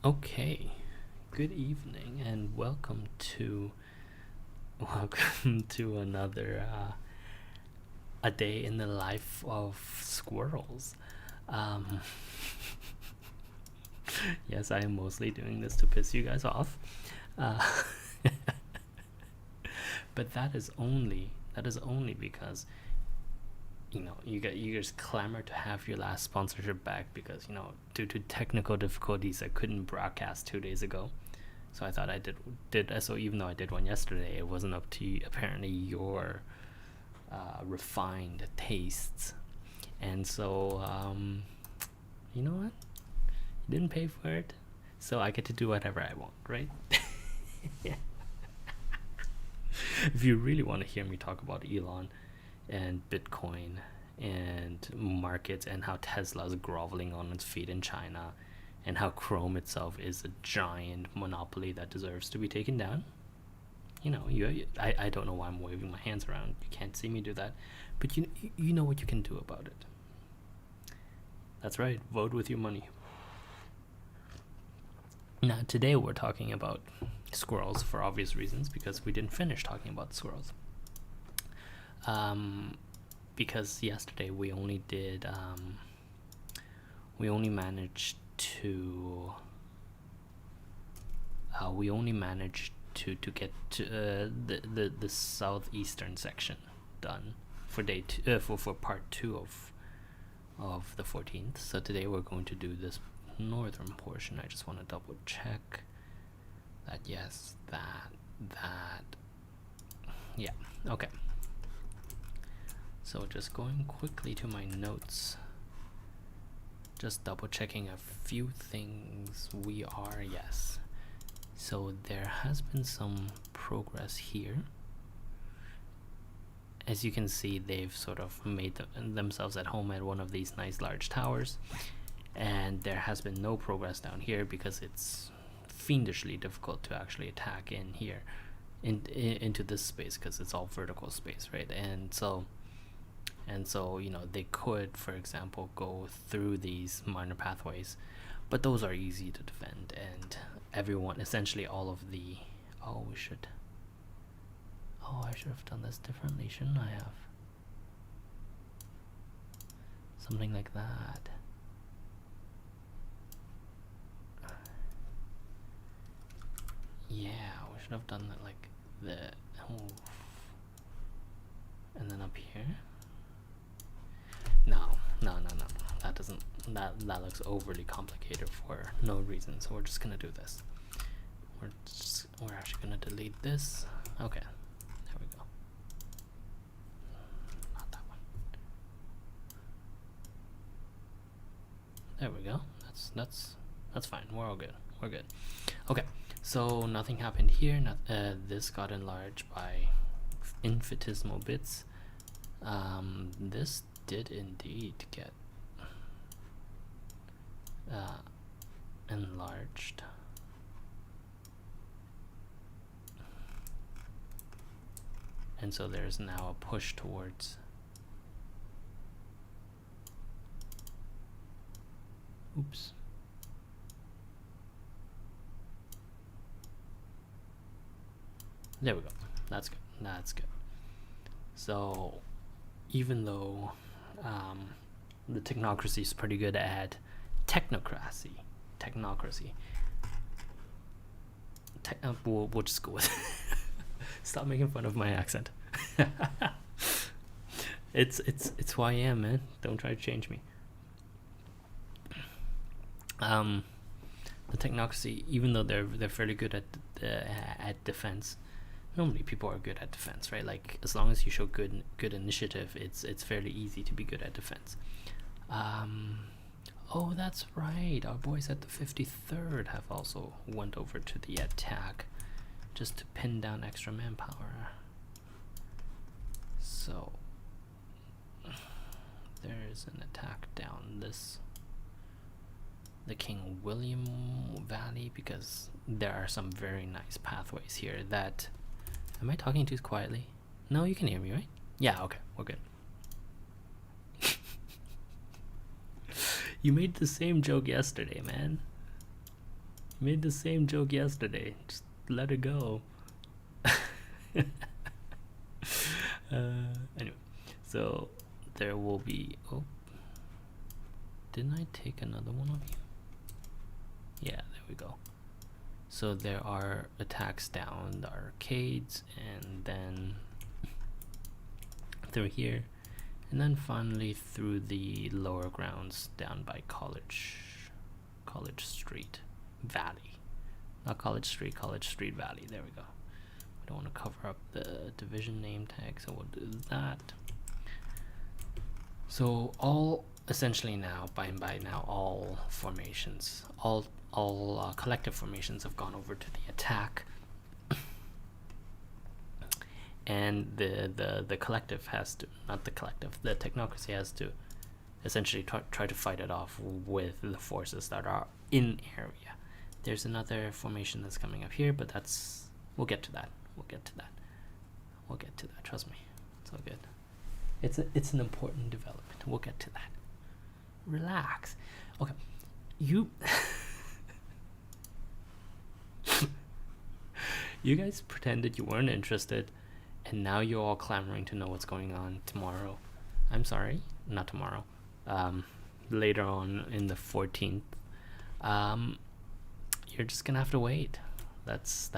Okay, good evening and welcome to another a day in the life of squirrels. Um, yes, I am mostly doing this to piss you guys off, uh, but that is only because you just clamor to have your last sponsorship back because due to technical difficulties I couldn't broadcast 2 days ago. So I thought I did so even though I did one yesterday, it wasn't up to apparently your refined tastes. And so you know what? You didn't pay for it, so I get to do whatever I want, right? Yeah. If you really want to hear me talk about Elon and Bitcoin and markets and how Tesla's groveling on its feet in China and how Chrome itself is a giant monopoly that deserves to be taken down. I don't know why I'm waving my hands around. You can't see me do that. But you know what you can do about it. That's right, vote with your money. Now, today we're talking about squirrels for obvious reasons because we didn't finish talking about squirrels. Because yesterday we only managed to get to the southeastern section done for day two, for part 2 of the 14th. So today we're going to do this northern portion. I just want to double check that. Yes, that yeah, okay. So just going quickly to my notes, just double checking a few things. Yes, so there has been some progress here. As you can see, they've sort of made themselves at home at one of these nice large towers, and there has been no progress down here because it's fiendishly difficult to actually attack in here into this space because it's all vertical space, right? And so they could, for example, go through these minor pathways, but those are easy to defend, and everyone, essentially all of the I should have done this differently, shouldn't I have? Something like that. Yeah, we should have done that like the and then up here. No. That doesn't. That looks overly complicated for no reason. So we're just gonna do this. We're actually gonna delete this. Okay, there we go. Not that one. There we go. That's fine. We're all good. We're good. Okay. So nothing happened here. This got enlarged by infinitesimal bits. This did indeed get enlarged. And so there's now a push towards there we go. That's good. So even though the technocracy is pretty good at technocracy, we'll just go with it. Stop making fun of my accent. It's who I am, man. Don't try to change me. The technocracy, even though they're fairly good at defense. Normally people are good at defense, right? Like as long as you show good initiative, it's fairly easy to be good at defense. Oh, that's right. Our boys at the 53rd have also went over to the attack just to pin down extra manpower. So there's an attack down the King William Valley because there are some very nice pathways here that... Am I talking too quietly? No, you can hear me, right? Yeah, okay, we're good. You made the same joke yesterday, man. Made the same joke yesterday. Just let it go. Anyway, so there will be. Oh, didn't I take another one of you? Yeah, there we go. So there are attacks down the arcades, and then through here, and then finally through the lower grounds down by College Street Valley. Not College Street Valley. There we go. I don't want to cover up the division name tag, so we'll do that. So all essentially now, by now, all formations, all collective formations have gone over to the attack, and the collective has to, not the collective, the technocracy has to essentially try to fight it off with the forces that are in area. There's another formation that's coming up here, but we'll get to that. Trust me, it's all good. It's an important development. We'll get to that. Relax. Okay, you you guys pretended you weren't interested, and now you're all clamoring to know what's going on tomorrow. I'm sorry, not tomorrow. Later on in the 14th. You're just gonna have to wait. That's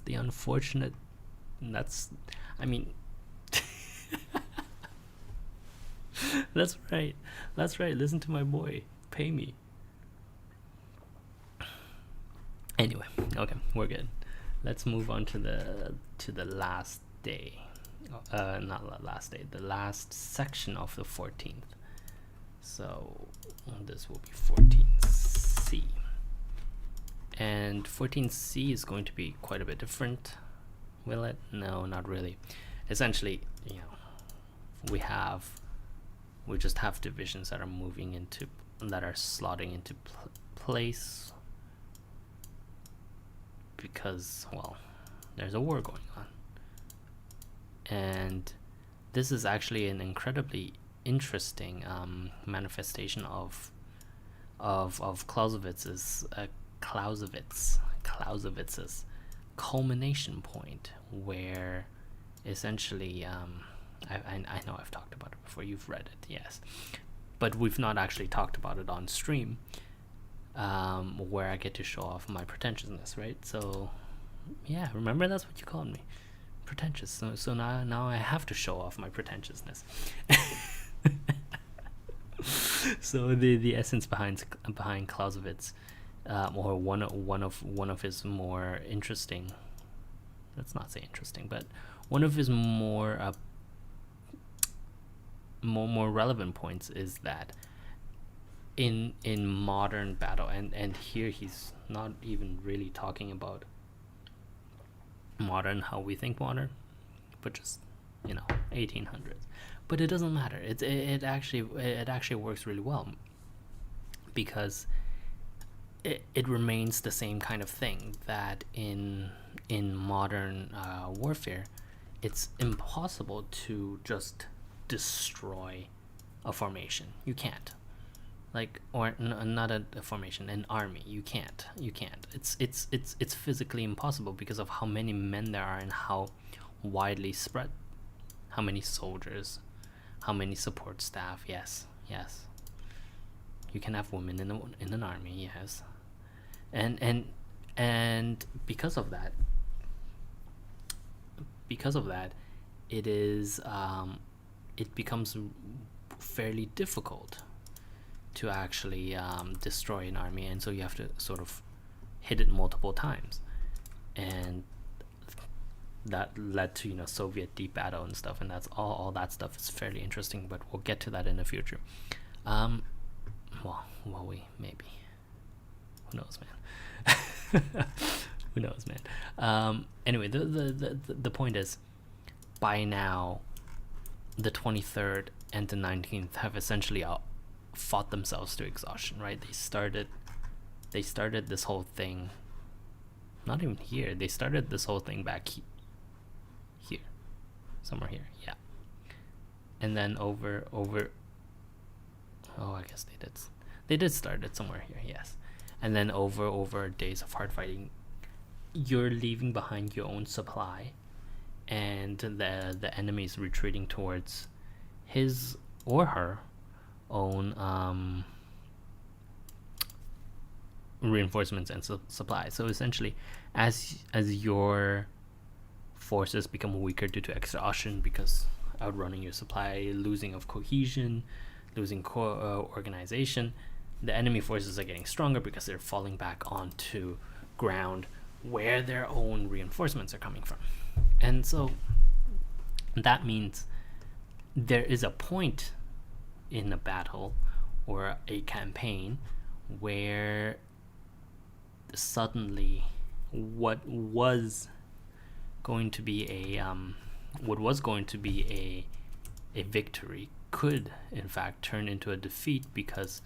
the unfortunate. I mean. That's right. Listen to my boy. Pay me. Anyway, okay, we're good. Let's move on to the last day. Not last day. The last section of the 14th. So this will be 14C. And 14C is going to be quite a bit different. Will it? No, not really. Essentially, we just have divisions that are slotting into place because, well, there's a war going on. And this is actually an incredibly interesting manifestation of Clausewitz's culmination point, where essentially I know I've talked about it before. You've read it, yes, but we've not actually talked about it on stream, where I get to show off my pretentiousness, right? So yeah, remember, that's what you called me, pretentious. So now I have to show off my pretentiousness. So the essence behind Clausewitz, or one of his more interesting, let's not say interesting, but one of his more relevant points is that in modern battle, and here he's not even really talking about modern how we think modern, but just 1800s. But it doesn't matter. It actually works really well, because it remains the same kind of thing that in modern warfare, it's impossible to just destroy a formation. You can't. Not a formation, an army. You can't. It's physically impossible because of how many men there are and how widely spread, how many soldiers, how many support staff. Yes. You can have women in an army, yes. And because of that, it becomes fairly difficult to actually destroy an army, and so you have to sort of hit it multiple times, and that led to Soviet deep battle and stuff, and that's all that stuff is fairly interesting, but we'll get to that in the future. Maybe, who knows, man. Who knows, man. Anyway, the point is, by now the 23rd and the 19th have essentially fought themselves to exhaustion, right? They started this whole thing, not even here, they started this whole thing back here, somewhere here, yeah. And then over I guess they did start it somewhere here, yes. and then over days of hard fighting, you're leaving behind your own supply, and the enemy is retreating towards his or her own reinforcements and supply. So essentially, as your forces become weaker due to exhaustion because outrunning your supply, losing of cohesion, losing organization, the enemy forces are getting stronger because they're falling back onto ground where their own reinforcements are coming from. And so that means there is a point in a battle or a campaign where suddenly what was going to be a victory could in fact turn into a defeat because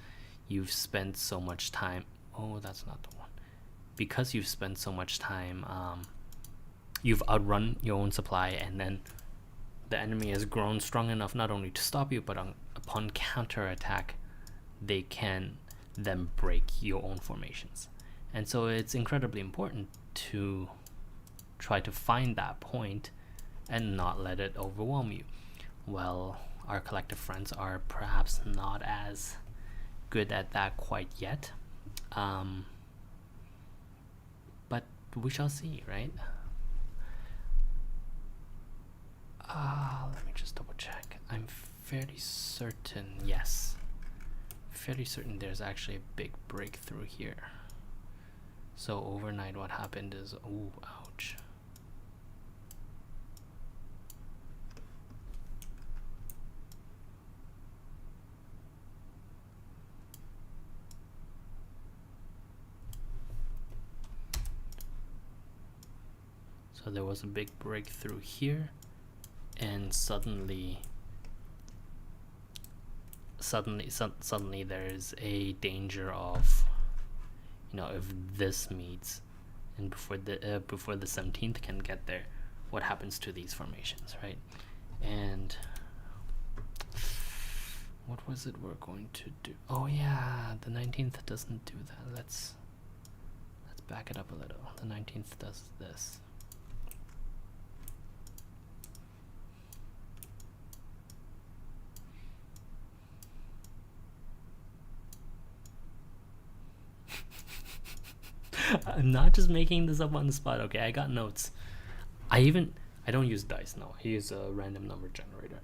you've spent so much time. Oh, that's not the one. Because you've spent so much time, you've outrun your own supply, and then the enemy has grown strong enough not only to stop you, but upon counterattack, they can then break your own formations. And so it's incredibly important to try to find that point and not let it overwhelm you. Well, our collective friends are perhaps not as good at that quite yet, but we shall see, right? Let me just double check. I'm fairly certain, yes, fairly certain there's actually a big breakthrough here. So overnight what happened is, ooh, ouch. So there was a big breakthrough here, and suddenly there is a danger of, if this meets, and before the 17th can get there, what happens to these formations, right? And what was it we're going to do? Oh yeah, the 19th doesn't do that. Let's back it up a little. The 19th does this. I'm not just making this up on the spot, okay? I got notes. I don't use dice now. I use a random number generator.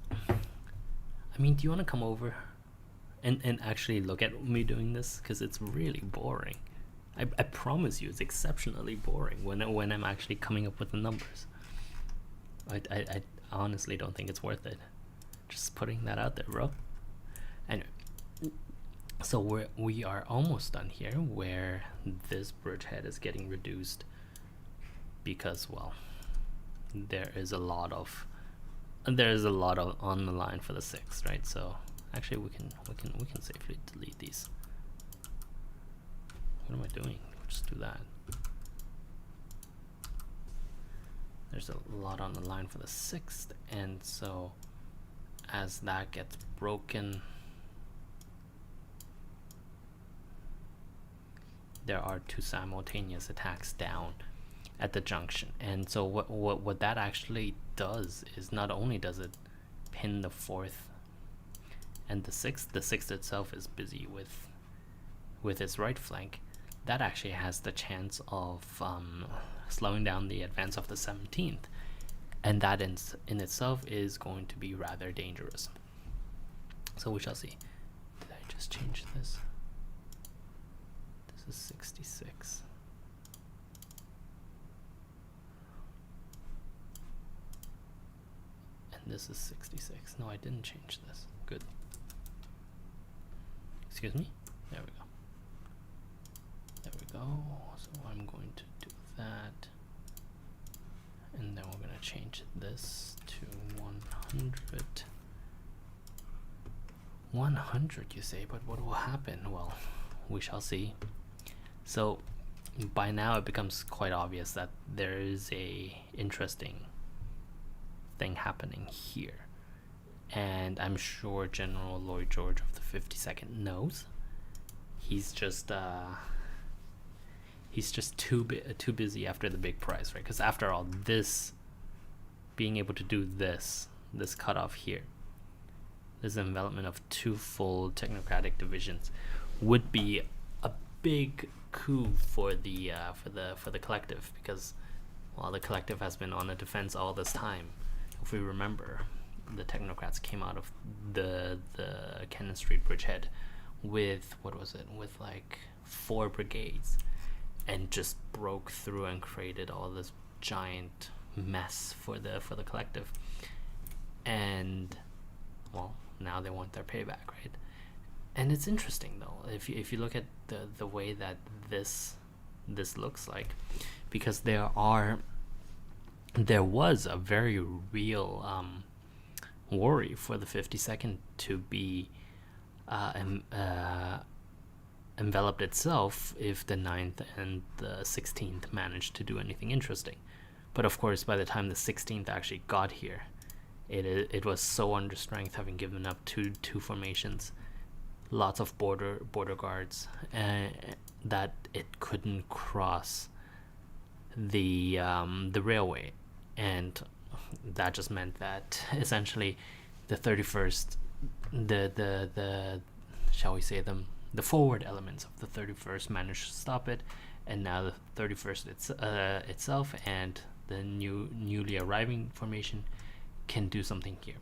I mean, do you want to come over and actually look at me doing this? Because it's really boring. I promise you, it's exceptionally boring when I'm actually coming up with the numbers. I honestly don't think it's worth it. Just putting that out there, bro. Anyway. So we are almost done here, where this bridgehead is getting reduced because, well, there is a lot of on the line for the 6th, right? So actually we can safely delete these. What am I doing? Just do that. There's a lot on the line for the 6th, and so as that gets broken, there are 2 simultaneous attacks down at the junction. And so what that actually does is, not only does it pin the 4th and the 6th itself is busy with its right flank, that actually has the chance of slowing down the advance of the 17th, and that in itself is going to be rather dangerous. So we shall see. Did I just change this? 66. And this is 66. No, I didn't change this. Good. Excuse me? There we go. There we go. So I'm going to do that. And then we're going to change this to 100. 100, you say, but what will happen? Well, we shall see. So by now it becomes quite obvious that there is a interesting thing happening here. and I'm sure General Lloyd George of the 52nd knows. He's just too busy after the big prize, right? Because after all, this being able to do this cutoff here, this envelopment of 2 full technocratic divisions, would be a big coup for the collective, because while the collective has been on the defense all this time, if we remember, the technocrats came out of the Cannon Street bridgehead with with like 4 brigades, and just broke through and created all this giant mess for the collective. And well, now they want their payback, right? And it's interesting though, if you look at the way that this looks like, because there was a very real worry for the 52nd to be enveloped itself if the 9th and the 16th managed to do anything interesting. But of course, by the time the 16th actually got here, it was so under strength, having given up two formations, lots of border guards, that it couldn't cross the railway, and that just meant that essentially the 31st, the shall we say the forward elements of the 31st managed to stop it, and now the 31st itself and the newly arriving formation can do something here.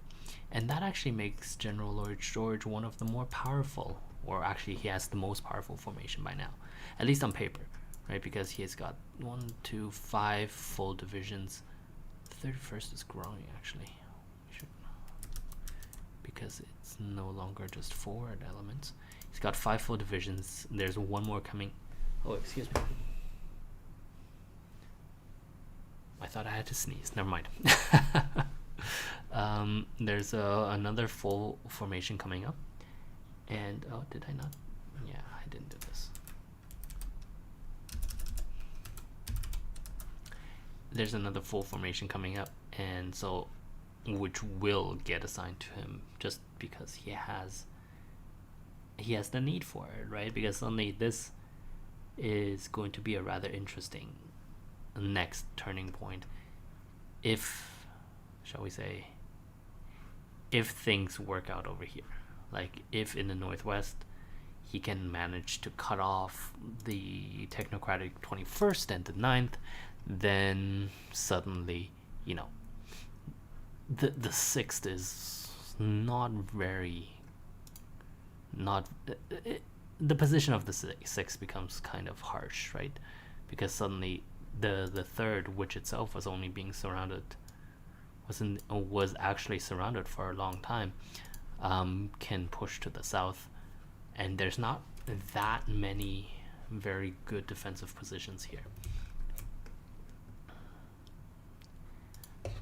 And that actually makes General Lloyd George one of the more powerful, or actually he has the most powerful formation by now, at least on paper, right? Because he has got 1, 2, 5 full divisions. The 31st is growing actually, because it's no longer just forward elements. He's got 5 full divisions. There's 1 more coming. Oh, excuse me. I thought I had to sneeze. Never mind. There's another full formation coming up. And, oh, did I not? Yeah, I didn't do this. There's another full formation coming up, and so, which will get assigned to him just because he has the need for it, right? Because suddenly this is going to be a rather interesting next turning point, if, shall we say, if things work out over here. Like if in the northwest he can manage to cut off the technocratic 21st and the 9th, then suddenly, you know, the 6th is not the position of the 6th becomes kind of harsh, right? Because suddenly the 3rd, which itself was only being surrounded, was actually surrounded for a long time, can push to the south, and there's not that many very good defensive positions here.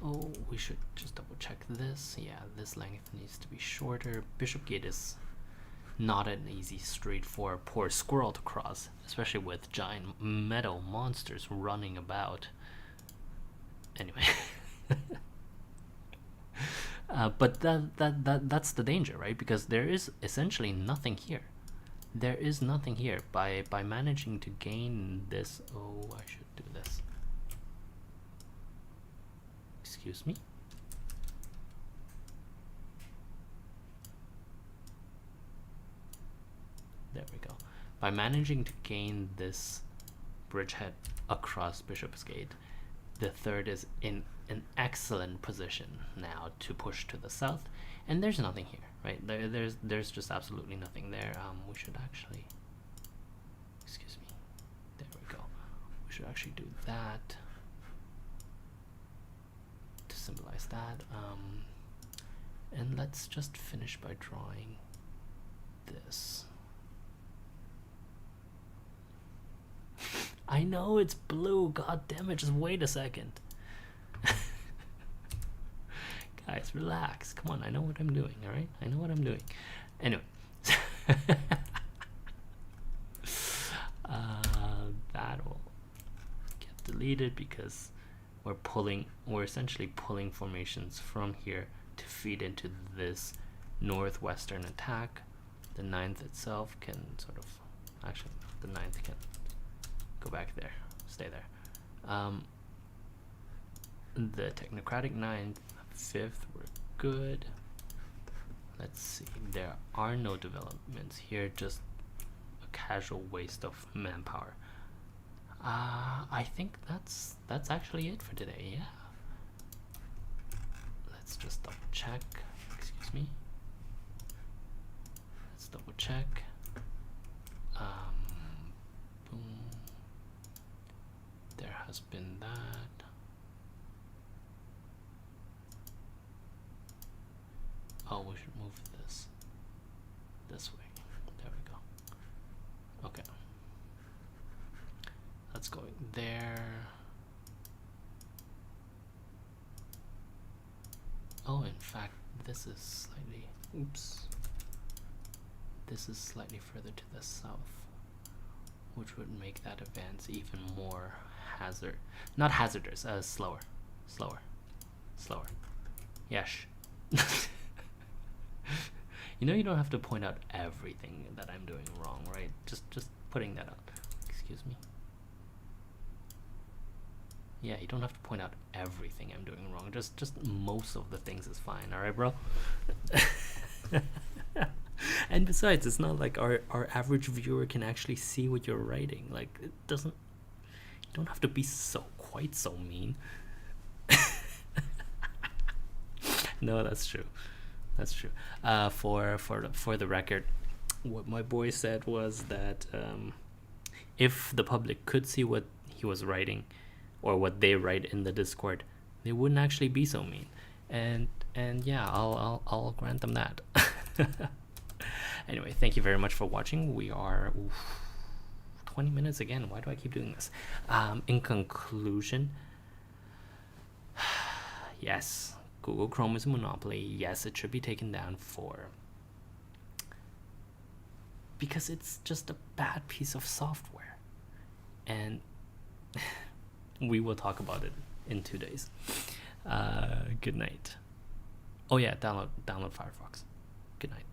Oh, we should just double check this. Yeah, this length needs to be shorter. Bishopgate is not an easy street for a poor squirrel to cross, especially with giant metal monsters running about. Anyway. But that's the danger, right? Because there is essentially nothing here. There is nothing here. By managing to gain this, oh, I should do this. Excuse me. There we go. By managing to gain this bridgehead across Bishopsgate, the 3rd is in an excellent position now to push to the south, and there's nothing here, right? There's just absolutely nothing there. We should actually, excuse me, there we go. We should actually do that to symbolize that. And let's just finish by drawing this. I know it's blue, god damn it, just wait a second. Guys, relax. Come on, I know what I'm doing, alright? I know what I'm doing. Anyway. That will get deleted because we're essentially pulling formations from here to feed into this northwestern attack. The 9th itself can sort of, actually the 9th can go back there, stay there. The technocratic 9th, 5th were good. Let's see, there are no developments here, just a casual waste of manpower. I think that's actually it for today. Yeah, let's just double check. Excuse me, let's double check. Boom, there has been that. Oh, we should move this way. There we go. Okay, let's go there. Oh, in fact, this is slightly, oops, this is slightly further to the south, which would make that advance even more not hazardous, slower. Yes. You know, you don't have to point out everything that I'm doing wrong, right? Just putting that out. Excuse me. Yeah, you don't have to point out everything I'm doing wrong. Just most of the things is fine. All right, bro? And besides, it's not like our average viewer can actually see what you're writing. Like, it doesn't, you don't have to be quite so mean. No, that's true. That's true. For the record, what my boy said was that if the public could see what he was writing, or what they write in the Discord, they wouldn't actually be so mean. And yeah, I'll grant them that. Anyway, thank you very much for watching. We are 20 minutes again. Why do I keep doing this? In conclusion, yes, Google Chrome is a monopoly. Yes, it should be taken down because it's just a bad piece of software, and we will talk about it in 2 days. Good night. Oh yeah, download Firefox. Good night.